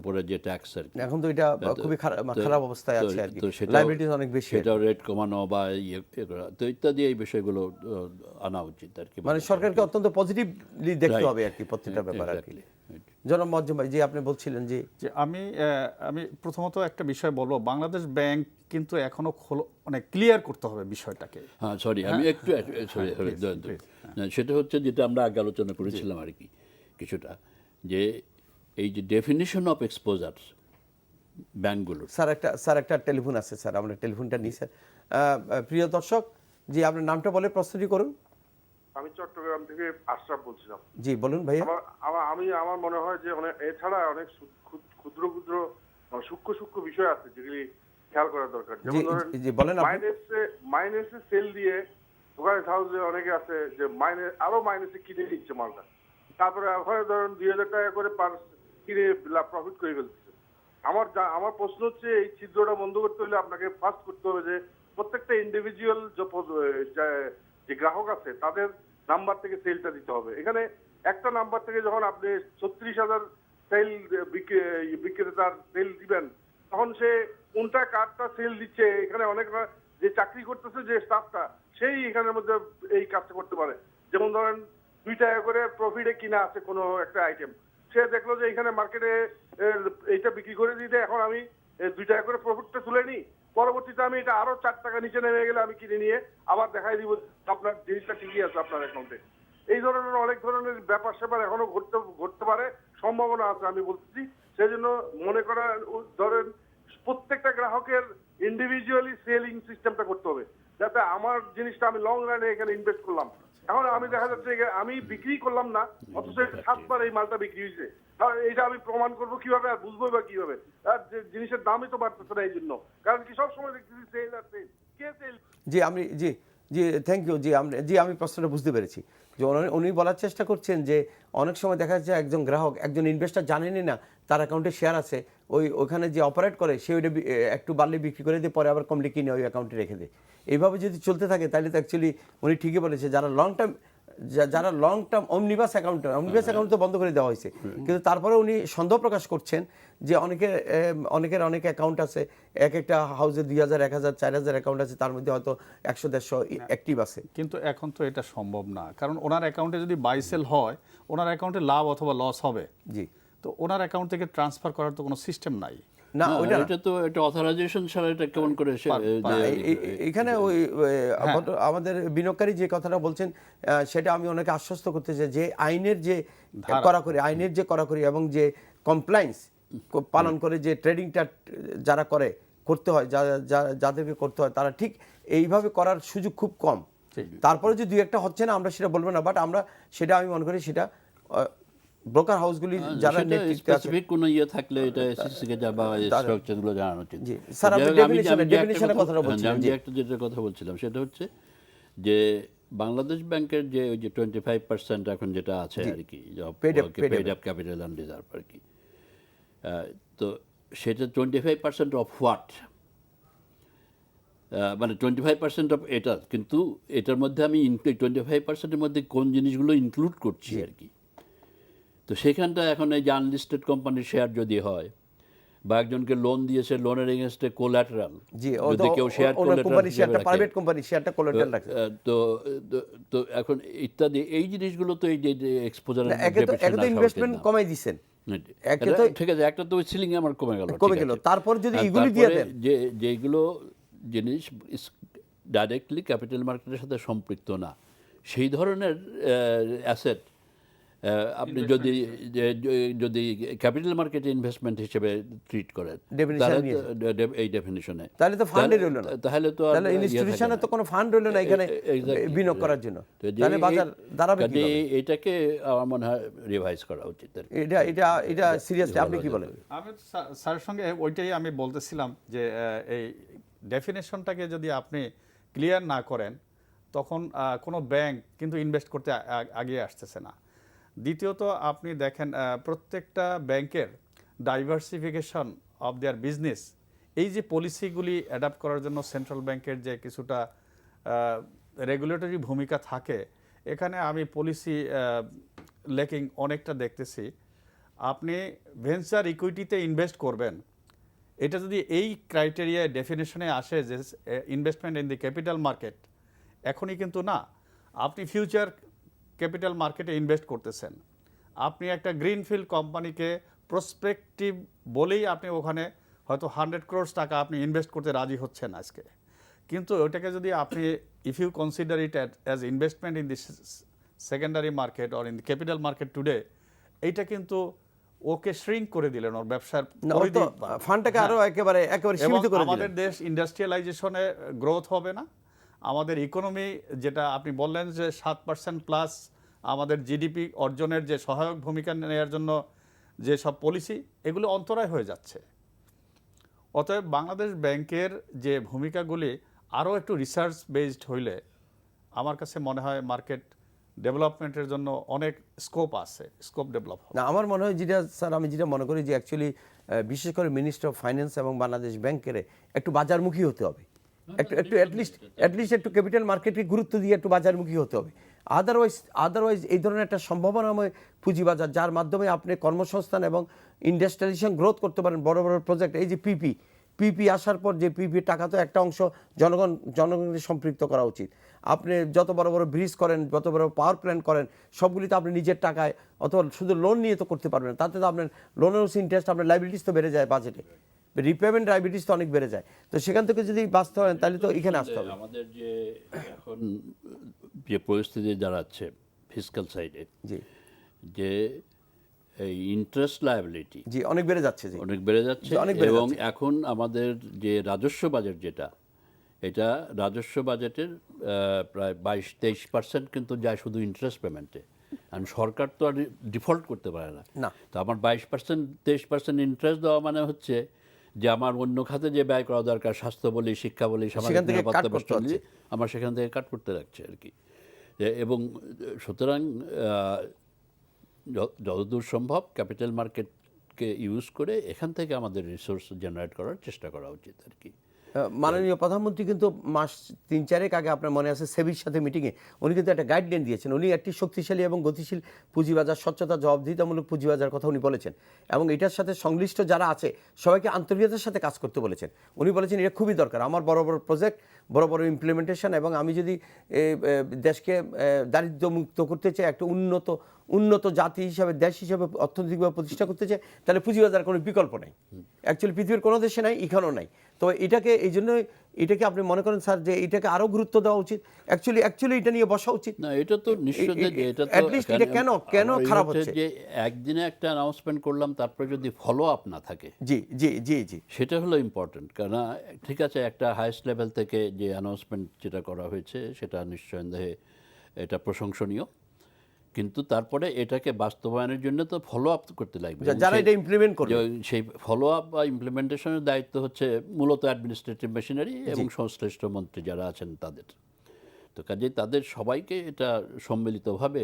উপরে যে ট্যাক্স আর কি, এখন তো এটা খুবই খারাপ অবস্থায় আছে আর কি, লায়াবিলিটিস অনেক বেশি, সেটাও রেট কমানো বা করা, তো ইত্যাদি এই বিষয়গুলো আনা উচিত আর কি। মানে সরকারকে অত্যন্ত পজিটিভলি দেখতে হবে আর কি প্রত্যেকটা ব্যাপার আর কি। জনাব মজ্জুম ভাই, যে আপনি বলছিলেন যে আমি প্রথমত একটা বিষয় বলবো, বাংলাদেশ ব্যাংক কিন্তু এখনো মানে ক্লিয়ার করতে হবে বিষয়টাকে। হ্যাঁ, সরি, আমি একটু সেটা হচ্ছে যেটা আমরা আগে আলোচনা করেছিলাম আর কি কিছুটা, যে এই যে ডেফিনিশন অফ এক্সপোজার ব্যাংকগুলোর। স্যার একটা টেলিফোন আছে স্যার, আমরা টেলিফোনটা নিই স্যার। প্রিয় দর্শক, জি আপনার নামটা বলে প্রস্তুতি করুন। আমি চট্টগ্রাম থেকে আশরাফ বলছিলাম। জি বলুন ভাইয়া। আমার মনে হয় যে এছাড়া অনেক ক্ষুদ্র সূক্ষ্ম বিষয় আছে যেগুলি খেয়াল করা দরকার। যেমন ধরেন মাইনাসে সেল দিয়ে দোকানের হাউসে অনেকে আছে যে আরো মাইনাসে কিনে নিচ্ছে মালটা, তারপরে ধরেন 2,000 টাকা করে কিনে প্রফিট করে ফেলতেছে। আমার প্রশ্ন হচ্ছে এই ছিদ্রটা বন্ধ করতে হলে আপনাকে ফার্স্ট করতে হবে যে প্রত্যেকটা ইন্ডিভিজুয়াল যে গ্রাহক আছে তাদের নাম্বার থেকে সেলটা দিতে হবে। এখানে একটা নাম্বার থেকে যখন আপনি 36,000 সেল বিক্রেতার সেল দিবেন, তখন সে কোনটা কারটা সেল দিচ্ছে, এখানে অনেক যে চাকরি করতেছে যে স্টাফটা, সেই এখানের মধ্যে এই কাজটা করতে পারে। যেমন ধরেন 2 টাকা করে প্রফিটে কিনা আছে কোনো একটা আইটেম, সে দেখলো যে এখানে মার্কেটে এইটা বিক্রি করে দিতে, এখন আমি 2 টাকা করে প্রফিটটা তুলে নিই, পরবর্তীতে আমি এটা আরো 4 টাকা নিচে নেমে গেলে আমি কিনে নিয়ে আবার দেখাই দিব আপনার জিনিসটা ঠিকই আছে আপনার অ্যাকাউন্টে। এই ধরনের অনেক ধরনের ব্যাপার স্যাপার এখনো ঘটতে পারে, সম্ভাবনা আছে আমি বলতেছি। সেই জন্য মনে করা ধরেন প্রত্যেকটা গ্রাহকের ইন্ডিভিজুয়ালি সেলিং সিস্টেমটা করতে হবে, যাতে আমার জিনিসটা আমি লং রানে এখানে ইনভেস্ট করলাম, এখন আমি দেখা যাচ্ছে আমি বিক্রি করলাম না, অথচ 7 বার এই মালটা বিক্রি হয়েছে, এটা আমি প্রমাণ করবো কিভাবে আর বুঝবো বা কিভাবে? আর যে জিনিসের দামই তো বাড়তেছে না এই জন্য, কারণ কি সবসময় দেখতেছি সেল আর সেল, কে সেল? জি আমি জি জি থ্যাংক ইউ। আমি প্রশ্নটা বুঝতে পেরেছি যে উনি বলার চেষ্টা করছেন যে অনেক সময় দেখা যাচ্ছে একজন গ্রাহক, একজন ইনভেস্টর জানেনই না তার অ্যাকাউন্টে শেয়ার আছে, ওইখানে যে অপারেট করে সে ওইটা একটু বাড়লে বিক্রি করে দিয়ে পরে আবার কমলে কিনে ওই অ্যাকাউন্টে রেখে দেয়। এইভাবে যদি চলতে থাকে তাহলে তো অ্যাকচুয়ালি উনি ঠিকই বলেছে, যারা লং টার্ম অমনিবাস অ্যাকাউন্ট তো বন্ধ করে দেওয়া হয়েছে, কিন্তু তারপরে উনি সন্দেহ প্রকাশ করছেন যে অনেকের অনেক অ্যাকাউন্ট আছে, একটা হাউসে 2,000 1,000 4,000 অ্যাকাউন্ট আছে, তার মধ্যে হয়তো 100-150 অ্যাক্টিভ আছে। কিন্তু এখন তো এটা সম্ভব না, কারণ ওনার অ্যাকাউন্টে যদি বাই সেল হয়, ওনার অ্যাকাউন্টে লাভ অথবা লস হবে। জি, তো ওনার অ্যাকাউন্ট থেকে ট্রান্সফার করার তো কোনো সিস্টেম নাই। না এটা তো এটা অথরাইজেশন ছাড়া এটা কেমন করে এখানে আমাদের বিনিয়োগকারী যে কথাটা বলছেন সেটা আমি অনেকে আশ্বস্ত করতে চাই যে আইনের যে কড়াকড়ি এবং যে কমপ্লায়েন্স পালন করে যে ট্রেডিংটা যারা করতে হয়, যাদেরকে করতে হয়, তারা ঠিক এইভাবে করার সুযোগ খুব কম। তারপরে যে 2-1টা হচ্ছে না আমরা সেটা বলবো না, বাট আমি মনে করি সেটা ব্রোকার হাউসগুলি যারা স্পেসিফিক কোনো থাকলে এটা এসএসসি কে যাবা স্ট্রাকচারগুলো জানানো উচিত। জি স্যার, আপনি ডেফিনিশনের কথাটা বলছিলেন। আমি একটা যেটা কথা বলছিলাম সেটা হচ্ছে যে বাংলাদেশ ব্যাংকের যে ওই যে 25% এখন যেটা আছে আর কি, paid up capital and reserve আর কি, তো সেটা 25% অফ হোয়াট, মানে 25% অফ এটা, কিন্তু এটার মধ্যে আমি 25%-এর মধ্যে কোন জিনিসগুলো ইনক্লুড করছি আর কি। তো সেখানটা এখন এই যে আনলিস্টেড কোম্পানির শেয়ার যদি হয় বা একজনকে লোন দিয়েছে, লোনের এগেইনস্টে কোল্যাটারাল, যদি কেউ শেয়ার প্রাইভেট কোম্পানি শেয়ারটা কোল্যাটারাল রাখে, তো এখন ইত্যাদি এই জিনিসগুলো তো এই যে এক্সপোজার ইনভেস্টমেন্ট কমাই দিয়েছেন, ঠিক আছে, একটা তো সিলিং আমার কমে গেল, তারপর যদি এইগুলি দিয়ে দেন, যেগুলো জিনিস ডাইরেক্টলি ক্যাপিটাল মার্কেটের সাথে সম্পৃক্ত না, সেই ধরনের অ্যাসেট আপনি যদি ক্যাপিটাল মার্কেটে ইনভেস্টমেন্ট হিসেবে ট্রিট করেন এই ডেফিনিশনে, তাহলে তো ফান্ডই রইল না, তাহলে তো ইনস্টিটিউশনে তো কোনো ফান্ড রইল না এখানে বিনিয়োগ করার জন্য, তাহলে বাজার দাঁড়াবে কি? এটাকে আমার মনে হয় রিভাইজ করা উচিত। এটা সিরিয়াসলি আপনি কি বলেন? আমি স্যারের সঙ্গে ওইটাই আমি বলতেছিলাম যে এই ডেফিনেশনটাকে যদি আপনি ক্লিয়ার না করেন তখন কোনো ব্যাংক কিন্তু ইনভেস্ট করতে আগিয়ে আসতেছে না। দ্বিতীয়ত আপনি দেখেন প্রত্যেকটা ব্যাংকের ডাইভার্সিফিকেশন অফ দেয়ার বিজনেস, এই যে পলিসিগুলি অ্যাডাপ্ট করার জন্য সেন্ট্রাল ব্যাংকের যে কিছুটা রেগুলেটরি ভূমিকা থাকে, এখানে আমি পলিসি লেকিং অনেকটা দেখতেছি। আপনি ভেঞ্চার ইকুইটিতে ইনভেস্ট করবেন, এটা যদি এই ক্রাইটেরিয়ায় ডেফিনেশনে আসে যে investment in the capital market, এখনই কিন্তু না, আপনি ফিউচার ক্যাপিটাল মার্কেটে ইনভেস্ট করতেছেন, আপনি একটা গ্রিনফিল্ড কোম্পানিকে প্রসপেক্টিভ বলেই আপনি ওখানে হয়তো 100 crore টাকা আপনি ইনভেস্ট করতে রাজি হচ্ছেন আজকে, কিন্তু ওটাকে যদি আপনি if you consider it as investment in the secondary market or in the capital market today, এইটা কিন্তু ওকে শ্রিঙ্ক করে দিলেন, ওর ব্যবসার ফান্ডটাকে আরো একেবারে সীমিত করে দিলেন। আমাদের দেশ ইন্ডাস্ট্রিয়ালাইজেশনে গ্রোথ হবে না, আমাদের ইকোনমি যেটা আপনি বললেন যে 7% প্লাস আমাদের জিডিপি অর্জনের যে সহায়ক ভূমিকা নেওয়ার জন্য যে সব পলিসি, এগুলো অন্তরায় হয়ে যাচ্ছে। অতএব বাংলাদেশ ব্যাংকের যে ভূমিকাগুলি আরও একটু রিসার্চ বেসড হইলে আমার কাছে মনে হয় মার্কেট ডেভেলপমেন্টের জন্য অনেক স্কোপ আছে, স্কোপ ডেভেলপ হবে। না আমার মনে হয় যেটা স্যার, আমি যেটা মনে করি যে অ্যাকচুয়ালি বিশেষ করে মিনিস্টার অফ ফাইন্যান্স এবং বাংলাদেশ ব্যাংকের একটু বাজারমুখী হতে হবে, একটু অ্যাটলিস্ট একটু ক্যাপিটাল মার্কেটকে গুরুত্ব দিয়ে একটু বাজারমুখী হতে হবে। আদারওয়াইজ এই ধরনের একটা সম্ভাবনাময় পুঁজিবাজার যার মাধ্যমে আপনি কর্মসংস্থান এবং ইন্ডাস্ট্রিয়ালাইজেশন গ্রোথ করতে পারেন, বড় বড় প্রজেক্ট, এই যে পিপি আসার পর যে পিপির টাকা তো একটা অংশ জনগণকে সম্পৃক্ত করা উচিত। আপনি যত বড় বড় ব্রিজ করেন, যত বড় পাওয়ার প্ল্যান্ট করেন, সবগুলি তো আপনি নিজের টাকায় অথবা শুধু লোন নিয়ে তো করতে পারবেন না। তাতে তো আপনার লোনের ইন্টারেস্ট, আপনার লাইবিলিটিস তো বেড়ে যায়, বাজেটে রিপেমেন্ট লাইবিলিটিস তো অনেক বেড়ে যায়। তো সেখান থেকে যদি বাঁচতে হয় তাহলে তো এখানে আসতে হবে। আমাদের যে এখন যে পরিস্থিতি দাঁড়াচ্ছে ফিসক্যাল সাইডে, জি যে এই ইন্টারেস্ট লায়াবিলিটি জি অনেক বেড়ে যাচ্ছে, জি অনেক বেড়ে যাচ্ছে, অনেক বেড়ে এবং যাচ্ছে। এখন আমাদের যে রাজস্ব বাজেট যেটা, এটা রাজস্ব বাজেটের প্রায় 22-23% কিন্তু যায় শুধু ইন্টারেস্ট পেমেন্টে। আর সরকার তো আর ডিফল্ট করতে পারে না। না। তো আমার 22-23% ইন্টারেস্ট দেওয়া মানে হচ্ছে যে আমার অন্য খাতে যে ব্যয় করা দরকার, স্বাস্থ্য বলি, শিক্ষা বলি, সামাজিক থেকে নিরাপত্তা cut করতে বেষ্টনী, হচ্ছে। আমার সেখান থেকে কাট করতে লাগছে আর কি। এবং সুতরাং যতদূর সম্ভব ক্যাপিটাল মার্কেটকে ইউজ করে এখান থেকে আমাদের রিসোর্স জেনারেট করার চেষ্টা করা উচিত আর কি। মাননীয় প্রধানমন্ত্রী কিন্তু মাস 3-4 আগে আপনার মনে আছে সেবির সাথে মিটিংয়ে উনি কিন্তু একটা গাইডলাইন দিয়েছেন। উনি একটি শক্তিশালী এবং গতিশীল পুঁজিবাজার, স্বচ্ছতা, জবাবদিহিতামূলক পুঁজিবাজার কথা উনি বলেছেন, এবং এটার সাথে সংশ্লিষ্ট যারা আছে সবাইকে আন্তরিকতার সাথে কাজ করতে বলেছেন। উনি বলেছেন এটা খুবই দরকার, আমার বড় বড় প্রজেক্ট, বড় বড় ইমপ্লিমেন্টেশন, এবং আমি যদি দেশকে দারিদ্র্যমুক্ত করতে চাই, একটা উন্নত জাতি হিসাবে, দেশ হিসাবে অর্থনৈতিকভাবে প্রতিষ্ঠা করতে চাই, তাহলে পুঁজিবাজার কোনো বিকল্প নেই। অ্যাকচুয়ালি পৃথিবীর কোনো দেশে নাই, এখানেও নাই। তো এই জন্যই এটাকে আপনি মনে করেন স্যার যে এটাকে আরও গুরুত্ব দেওয়া উচিত, অ্যাকচুয়ালি এটা নিয়ে বসা উচিত। না, এটা তো নিশ্চিত যে এটা তো at least এটা কেন খারাপ হচ্ছে? যে একদিনে একটা অ্যানাউন্সমেন্ট করলাম, তারপরে যদি ফলো আপ না থাকে, জি জি জি জি সেটা হলো ইম্পর্টেন্ট। কেন ঠিক আছে, একটা হাইয়েস্ট লেভেল থেকে যে অ্যানাউন্সমেন্ট যেটা করা হয়েছে সেটা নিঃসন্দেহে এটা প্রশংসনীয়, কিন্তু তারপরে এটাকে বাস্তবায়নের জন্য তো ফলো আপ করতে লাগবে। যারা এটা ইমপ্লিমেন্ট করবে, সেই ফলো আপ বা ইমপ্লিমেন্টেশনের দায়িত্ব হচ্ছে মূলত অ্যাডমিনিস্ট্রেটিভ মেশিনারি এবং সংশ্লিষ্ট মন্ত্রী যারা আছেন তাদের। তো কাজেই তাদের সবাইকে এটা সম্মিলিতভাবে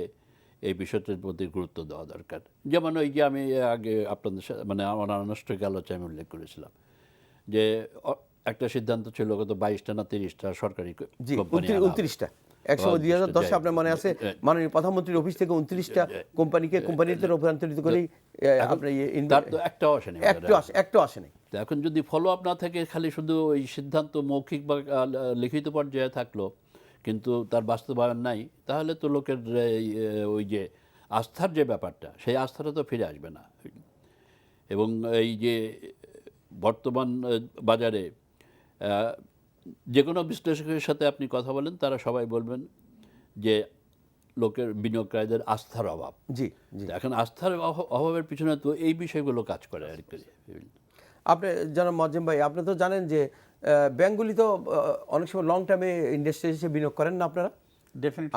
এই বিষয়টির প্রতি গুরুত্ব দেওয়া দরকার। যেমন ওই যে আমি আগে আপনাদের সাথে আমার আনুষ্ঠানিক আলোচনায় আমি উল্লেখ করেছিলাম যে একটা সিদ্ধান্ত ছিল গত 22টা না 30টা সরকারি জি কোম্পানি 29টা, একসময় 2010-এ আপনার মনে আছে মাননীয় প্রধানমন্ত্রীর অফিস থেকে 29টা কোম্পানিতে রূপান্তরিত করেই আপনার তার তো একটাও আসেনি, একটু আসেনি। তো এখন যদি ফলো আপ না থাকে, খালি শুধু ওই সিদ্ধান্ত মৌখিক বা লিখিত পর্যায়ে থাকলো কিন্তু তার বাস্তবায়ন নাই, তাহলে তো লোকের ওই যে আস্থার যে ব্যাপারটা, সেই আস্থাটা তো ফিরে আসবে না। এবং এই যে বর্তমান বাজারে যে কোনো বিশ্লেষকের সাথে আপনি কথা বলেন, তারা সবাই বলবেন যে লোকের, বিনিয়োগকারীদের আস্থার অভাব। জি জি এখন আস্থার অভাবের পিছনে তো এই বিষয়গুলো কাজ করে আর কি। আপনি জনাব মজিম ভাই, আপনি তো জানেন যে ব্যাংকগুলি তো অনেক সময় লং টার্মে ইন্ডাস্ট্রি হিসেবে বিনিয়োগ করেন না আপনারা? ডেফিনেটলি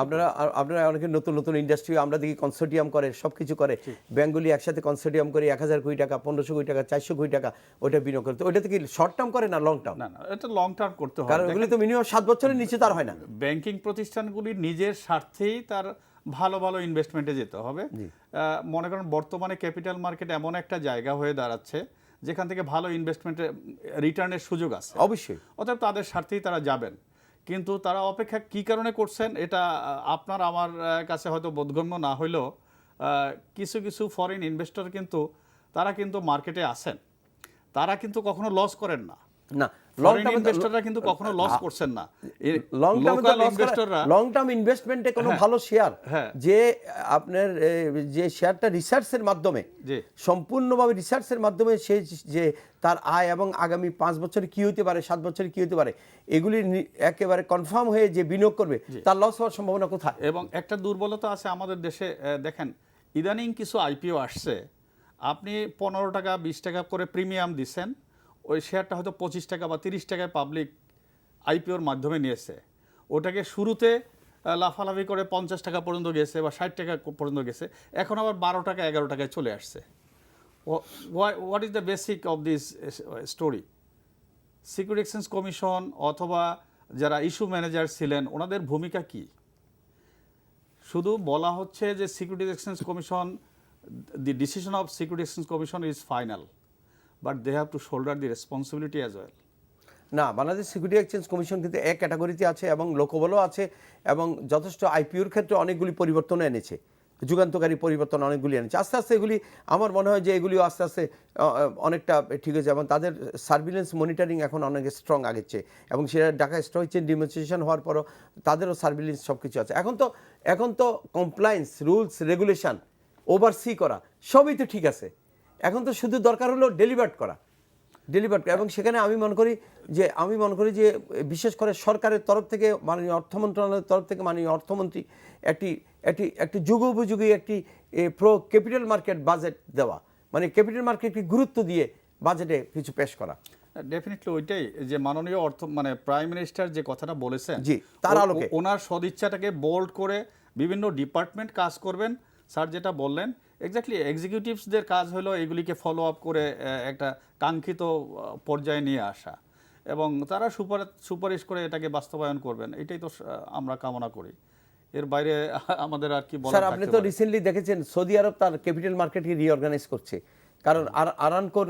আপনারা অনেকে নতুন ইন্ডাস্ট্রি আমরা দেখি কনসোর্টিয়াম করে, সব কিছু করে, ব্যাংকগুলি একসাথে কনসোর্টিয়াম করে 1000 কোটি টাকা, 1500 কোটি টাকা, 400 কোটি টাকা ওটা বিনিয়োগ করে। তো ওইটাতে কি শর্ট টার্ম করে না লং টার্ম? না, এটা লং টার্ম করতে হবে, কারণ ওগুলি তো মিনিমাম 7 বছরের নিচে তার হয় না। ব্যাংকিং প্রতিষ্ঠানগুলি নিজের স্বার্থেই তার ভালো ভালো ইনভেস্টমেন্টে যেতে হবে। মনে করেন বর্তমানে ক্যাপিটাল মার্কেট এমন একটা জায়গা হয়ে দাঁড়াচ্ছে যেখান থেকে ভালো ইনভেস্টমেন্টের রিটার্নের সুযোগ আছে, অবশ্যই। অতএব তাদের স্বার্থেই তারা যাবেন। কিন্তু তারা অপেক্ষা কি কারণে করছেন এটা আপনার আমার কাছে হয়তো বোধগম্য না হইলেও কিছু কিছু ফরেন ইনভেস্টর কিন্তু তারা কিন্তু মার্কেটে আসেন, তারা কিন্তু কখনো লস করেন না। না, ফরেন ইনভেস্টররা কিন্তু কখনো লস করছেন না। লং টার্ম ইনভেস্টমেন্টে কোনো ভালো শেয়ার, যে আপনার যে শেয়ারটা রিসার্চের মাধ্যমে, সম্পূর্ণভাবে রিসার্চের মাধ্যমে সে যে তার আয় এবং আগামী 5 বছরে কি হতে পারে, 7 বছরে কি হতে পারে, এগুলি একেবারে কনফার্ম হয়ে যে বিনিয়োগ করবে, তার লস হওয়ার সম্ভাবনা কোথায়? এবং একটা দুর্বলতা আছে আমাদের দেশে, দেখেন ইদানিং কিছু আইপিও আসছে, আপনি 15 টাকা 20 টাকা করে প্রিমিয়াম দিচ্ছেন, ওই শেয়ারটা হয়তো 25 টাকা বা 30 টাকায় পাবলিক আইপিওর মাধ্যমে নিয়েছে, ওটাকে শুরুতে লাফালাফি করে 50 টাকা পর্যন্ত গেছে বা 60 টাকা পর্যন্ত গেছে, এখন আবার 12 টাকা 11 টাকায় চলে আসছে। What is the basic of this story? Security exchange commission অথবা যারা ইস্যু ম্যানেজার ছিলেন ওনাদের ভূমিকা কি? শুধু বলা হচ্ছে যে securities exchange commission, the decision of security exchange commission is final, but they have to shoulder the responsibility as well. না, বাংলাদেশ সিকিউরিটি এক্সচেঞ্জ কমিশন কিন্তু এক ক্যাটাগরিতে আছে এবং লোকবলও আছে এবং যথেষ্ট আইপিওর ক্ষেত্রে অনেকগুলি পরিবর্তন এনেছে, যুগান্তকারী পরিবর্তন অনেকগুলি এনেছে। আস্তে আস্তে এগুলি আমার মনে হয় যে এগুলিও আস্তে আস্তে অনেকটা ঠিক হয়েছে এবং তাদের সার্ভিলেন্স মনিটরিং এখন অনেক স্ট্রং আগের চেয়ে, এবং সেটা ঢাকা স্টক এক্সচেঞ্জ ডিমোনেটাইজেশন হওয়ার পরও তাদেরও সার্ভিলেন্স সব কিছু আছে। এখন তো কমপ্লায়েন্স, রুলস, রেগুলেশন, ওভারসি করা সবই তো ঠিক আছে। এখন তো শুধু দরকার হলো ডেলিভার করা এবং সেখানে আমি মনে করি যে বিশেষ করে সরকারের তরফ থেকে, মাননীয় অর্থ মন্ত্রণালয়ের তরফ থেকে মাননীয় অর্থমন্ত্রী একটি যুগোপযোগী একটি প্রো ক্যাপিটাল মার্কেট বাজেট দেওয়া, মানে ক্যাপিটাল মার্কেটকে গুরুত্ব দিয়ে বাজেটে কিছু পেশ করা। ডেফিনেটলি ওইটাই যে মাননীয় মানে প্রাইম মিনিস্টার যে কথাটা বলেছেন, জি, তার আলোকে ওনার সদিচ্ছাটাকে বোল্ড করে বিভিন্ন ডিপার্টমেন্ট কাজ করবেন। স্যার যেটা বললেন এক্স্যাক্টলি, এক্সিকিউটিভসদের কাজ হলো এগুলিকে ফলো আপ করে একটা কাঙ্ক্ষিত পর্যায়ে নিয়ে আসা, এবং তারা সুপারিশ করে এটাকে বাস্তবায়ন করবেন। এটাই তো আমরা কামনা করি। এর বাইরে আমাদের আর কি বলার? স্যার, আপনি তো রিসেন্টলি দেখেছেন সৌদি আরব তার ক্যাপিটাল মার্কেটকে রিঅর্গানাইজ করছে, কারণ আরামকোর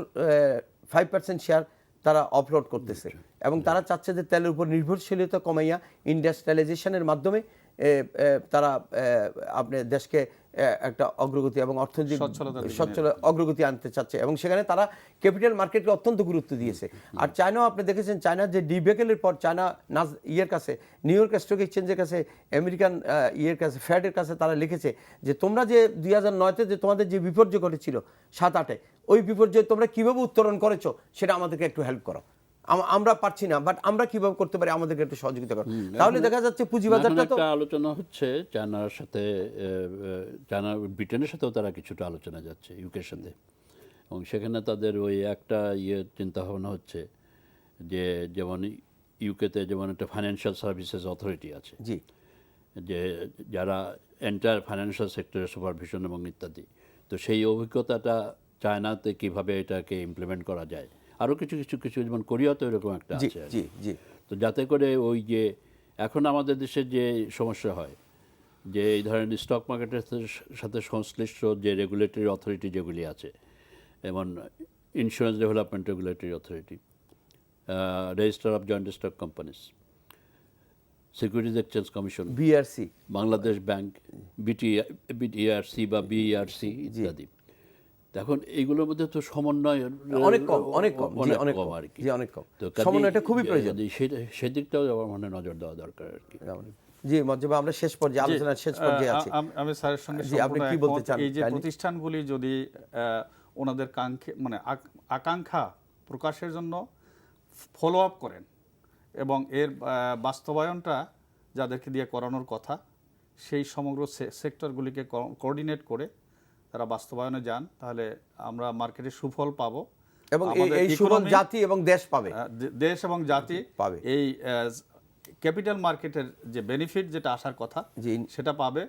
5% শেয়ার তারা অফলোড করতেছে এবং তারা চাচ্ছে যে তেলের উপর নির্ভরশীলতা কমাইয়া ইন্ডাস্ট্রিয়ালাইজেশনের মাধ্যমে তারা আপনার দেশকে একটা অগ্রগতি এবং অর্থনৈতিক সচ্ছল অগ্রগতি আনতে চাচ্ছে, এবং সেখানে তারা ক্যাপিটাল মার্কেটকে অত্যন্ত গুরুত্ব দিয়েছে। আর চায়নাও আপনি দেখেছেন, চায়নার যে ডিবেকেলের পর চায়না কাছে, নিউ ইয়র্ক স্টক এক্সচেঞ্জের কাছে, আমেরিকান কাছে, ফেডের কাছে তারা লিখেছে যে তোমরা যে 2009-তে যে তোমাদের যে বিপর্যয় ঘটেছিল 7-8-এ, ওই বিপর্যয় তোমরা কীভাবে উত্তরণ করেছো সেটা আমাদেরকে একটু হেল্প করো। আমরা পারছি না, বাট আমরা কিভাবে করতে পারি, আমাদেরকে একটু সহযোগিতা করো। তাহলে দেখা যাচ্ছে পুঁজিবাজারটা তো আলোচনা হচ্ছে চায়নার সাথে, ব্রিটেনের সাথেও তারা কিছুটা আলোচনা যাচ্ছে, ইউকের সাথে, এবং সেখানে তাদের ওই একটা চিন্তা ভাবনা হচ্ছে যে যেমন ইউকেতে যেমন একটা ফাইন্যান্সিয়াল সার্ভিসেস অথরিটি আছে, জি, যে যারা এন্টায়ার ফাইন্যান্সিয়াল সেক্টরের সুপারভিশন এবং ইত্যাদি, তো সেই অভিজ্ঞতাটা চায়নাতে কিভাবে এটাকে ইমপ্লিমেন্ট করা যায়, আরও কিছু যেমন কোরিয়াতে এরকম একটা আছে। জি জি। তো যাতে করে ওই যে এখন আমাদের দেশে যে সমস্যা হয় যে এই ধরনের স্টক মার্কেটের সাথে সংশ্লিষ্ট যে রেগুলেটরি অথরিটি যেগুলি আছে, যেমন insurance development regulatory authority, register of joint stock companies, securities exchange commission, BRC, Bangladesh bank, BTRC বা বিইআরসি ইত্যাদি। এখন এইগুলোর মধ্যে তো সমন্বয় অনেক কম আর কি, অনেক কম। সমন্বয়টা খুবই প্রয়োজন, সেদিকটাও আমার মনে নজর দেওয়া দরকার আর কি। জি, মজ্জবা, আমরা শেষ পর্যায়ে, আলোচনার শেষ পর্যায়ে আছি। আমি স্যারের সঙ্গে আপনি কি বলতে চান? এই যে প্রতিষ্ঠানগুলি যদি ওনাদের মানে আকাঙ্ক্ষা প্রকাশের জন্য ফলো আপ করেন এবং এর বাস্তবায়নটা যাদেরকে দিয়ে করানোর কথা, সেই সমগ্র সেক্টরগুলিকে কোঅর্ডিনেট করে তারা বাস্তবায়নে যান, তাহলে আমরা মার্কেটে সুফল পাবো এবং এই সুফল জাতি এবং দেশ পাবে, দেশ এবং জাতি পাবে। এই ক্যাপিটাল মার্কেটের যে বেনিফিট যেটা আসার কথা সেটা পাবে,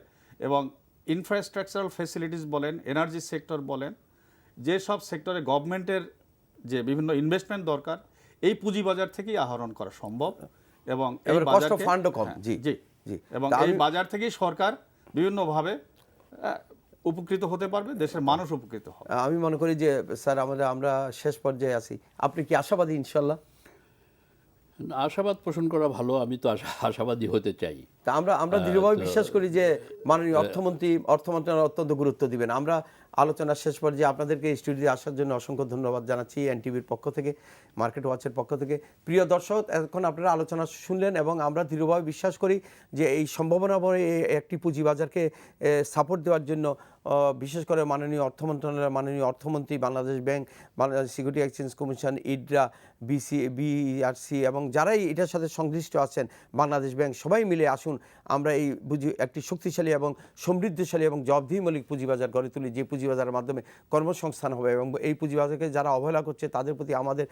এবং ইনফ্রাস্ট্রাকচারাল ফ্যাসিলিটিস বলেন, এনার্জি সেক্টর বলেন, যে সব সেক্টরে গভর্নমেন্টের যে বিভিন্ন ইনভেস্টমেন্ট দরকার, এই পুঁজিবাজার থেকেই আহরণ করা সম্ভব, এবং এই বাজার থেকেই সরকার বিভিন্নভাবে উপকৃত হতে পারবে, দেশের মানুষ উপকৃত হবে। আমি মনে করি যে স্যার আমরা শেষ পর্যায়ে আছি, আপনি কি আশাবাদী? ইনশাল্লাহ আশাবাদ পোষণ করা ভালো, আমি তো আশাবাদী হতে চাই। তা আমরা দৃঢ়ভাবে বিশ্বাস করি যে মাননীয় অর্থ মন্ত্রণালয় অত্যন্ত গুরুত্ব দিবেন। আমরা আলোচনার শেষ পর্যায়ে আপনাদেরকে স্টুডিওতে আসার জন্য অসংখ্য ধন্যবাদ জানাচ্ছি এনটিভির পক্ষ থেকে, মার্কেট ওয়াচের পক্ষ থেকে। প্রিয় দর্শক, এখন আপনারা আলোচনা শুনলেন এবং আমরা দৃঢ়ভাবে বিশ্বাস করি যে এই সম্ভাবনাময় একটি পুঁজিবাজারকে সাপোর্ট দেওয়ার জন্য বিশেষ করে মাননীয় অর্থ মন্ত্রণালয়ের মাননীয় অর্থমন্ত্রী, Bangladesh bank, Bangladesh security exchange commission, IDRA, BRC এবং যারাই এটার সাথে সংশ্লিষ্ট আছেন, বাংলাদেশ ব্যাংক, সবাই মিলে আসুন আমরা এই একটি শক্তিশালী এবং সমৃদ্ধশালী এবং জবাবদিহিমূলক পুঁজিবাজার গড়ে তুলি, যে পুঁজিবাজারের মাধ্যমে কর্মসংস্থান হবে। এবং এই পুঁজিবাজারকে যারা অবহেলা করছে তাদের প্রতি আমাদের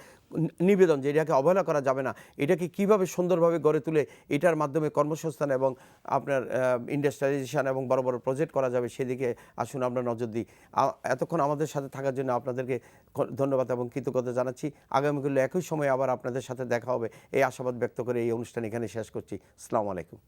নিবেদন যে এটাকে অবহেলা করা যাবে না, এটাকে কিভাবে সুন্দরভাবে গড়ে তুলে এটার মাধ্যমে কর্মসংস্থান এবং আপনার ইন্ডাস্ট্রিয়ালাইজেশন এবং বড় বড় প্রজেক্ট করা যাবে, সেদিকে আসুন আমরা নজর দিই। এতক্ষণ আমাদের সাথে থাকার জন্য আপনাদেরকে ধন্যবাদ এবং কৃতজ্ঞতা জানাচ্ছি। আগামীকাল একই সময়ে আবার আপনাদের সাথে দেখা হবে, এই আশাবাদ ব্যক্ত করে এই অনুষ্ঠান এখানে শেষ করছি। আসসালামু আলাইকুম।